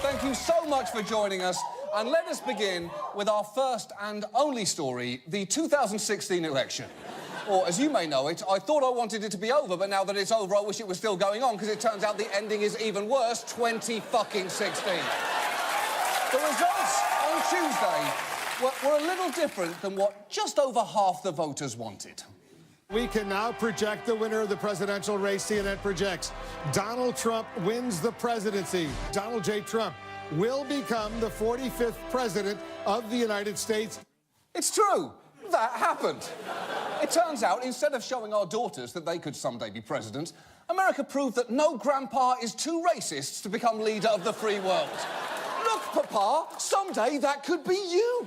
Thank you so much for joining us. And let us begin with our first and only story, the 2016 election. Or, as you may know it, I thought I wanted it to be over, but now that it's over, I wish it was still going on, because it turns out the ending is even worse, 2016. The results on Tuesday were a little different than what just over half the voters wanted. We can now project the winner of the presidential race. CNN projects Donald Trump wins the presidency. Donald J. Trump will become the 45th president of the United States. It's true. That happened. It turns out, instead of showing our daughters that they could someday be president, America proved that no grandpa is too racist to become leader of the free world. Look, Papa, someday that could be you.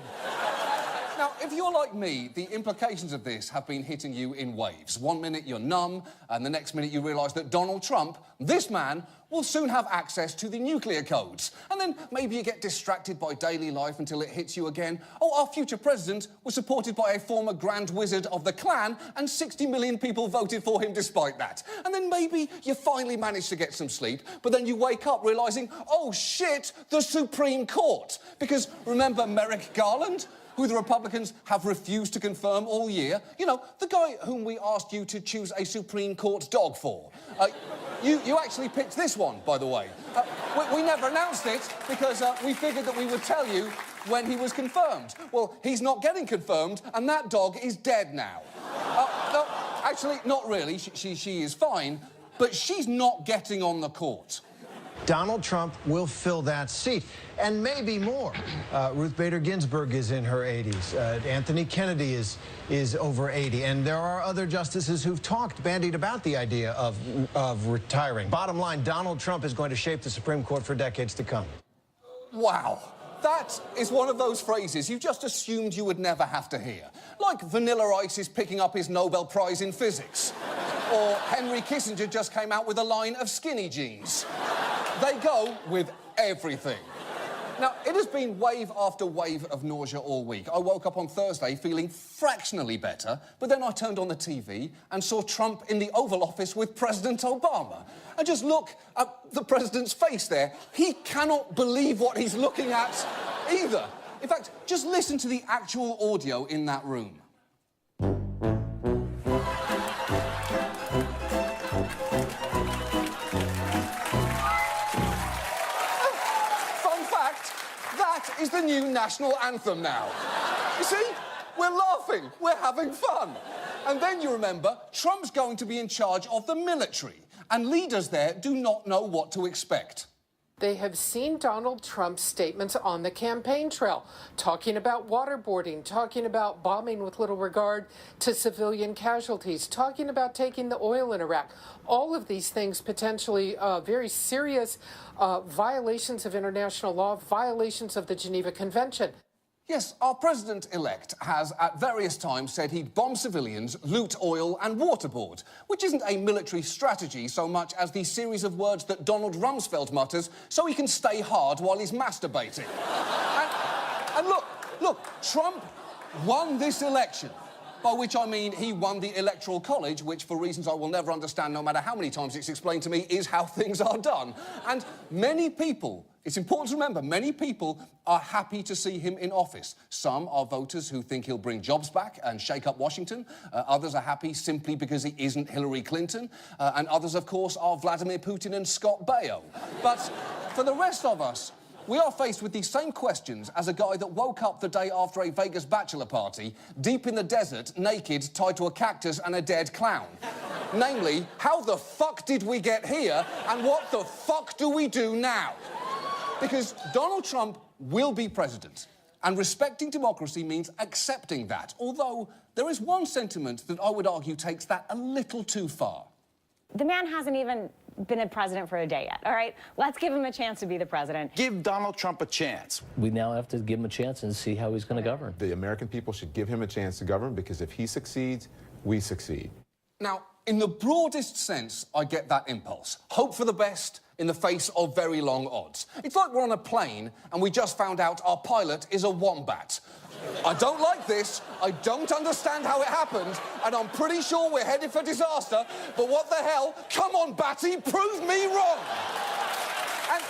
Now, if you're like me, the implications of this have been hitting you in waves. 1 minute you're numb, and the next minute you realise that Donald Trump, this man, will soon have access to the nuclear codes. And then maybe you get distracted by daily life until it hits you again. Oh, our future president was supported by a former Grand Wizard of the Klan, and 60 million people voted for him despite that. And then maybe you finally manage to get some sleep, but then you wake up realising, oh shit, the Supreme Court. Because remember Merrick Garland, who the Republicans have refused to confirm all year? You know, the guy whom we asked you to choose a Supreme Court dog for. You actually picked this one, by the way. We never announced it because we figured that we would tell you when he was confirmed. Well, he's not getting confirmed, and that dog is dead now. No, actually, not really. She is fine, but she's not getting on the court. Donald Trump will fill that seat, and maybe more. Ruth Bader Ginsburg is in her 80s. Anthony Kennedy is over 80, and there are other justices who've bandied about the idea of retiring. Bottom line, Donald Trump is going to shape the Supreme Court for decades to come. Wow. That is one of those phrases you just assumed you would never have to hear. Like Vanilla Ice is picking up his Nobel Prize in physics. Or Henry Kissinger just came out with a line of skinny jeans. They go with everything. Now, it has been wave after wave of nausea all week. I woke up on Thursday feeling fractionally better, but then I turned on the TV and saw Trump in the Oval Office with President Obama. And just look at the president's face there. He cannot believe what he's looking at either. In fact, just listen to the actual audio in that room. That is the new national anthem now. You see? We're laughing. We're having fun. And then you remember, Trump's going to be in charge of the military, and leaders there do not know what to expect. They have seen Donald Trump's statements on the campaign trail, talking about waterboarding, talking about bombing with little regard to civilian casualties, talking about taking the oil in Iraq. All of these things potentially very serious violations of international law, violations of the Geneva Convention. Yes, our president-elect has at various times said he'd bomb civilians, loot oil and waterboard, which isn't a military strategy so much as the series of words that Donald Rumsfeld mutters so he can stay hard while he's masturbating. and look, Trump won this election. By which I mean he won the Electoral College, which, for reasons I will never understand no matter how many times it's explained to me, is how things are done. And many people, it's important to remember, many people are happy to see him in office. Some are voters who think he'll bring jobs back and shake up Washington. Others are happy simply because he isn't Hillary Clinton. And others, of course, are Vladimir Putin and Scott Baio. But for the rest of us, we are faced with these same questions as a guy that woke up the day after a Vegas bachelor party, deep in the desert, naked, tied to a cactus and a dead clown. Namely, how the fuck did we get here, and what the fuck do we do now? Because Donald Trump will be president, and respecting democracy means accepting that, although there is one sentiment that I would argue takes that a little too far. The man hasn't even been a president for a day yet, all right? Let's give him a chance to be the president. Give Donald Trump a chance. We now have to give him a chance and see how he's going to govern. The American people should give him a chance to govern, because if he succeeds, we succeed. Now, in the broadest sense, I get that impulse. Hope for the best in the face of very long odds. It's like we're on a plane and we just found out our pilot is a wombat. I don't like this, I don't understand how it happened, and I'm pretty sure we're headed for disaster, but what the hell? Come on, Batty, prove me wrong! And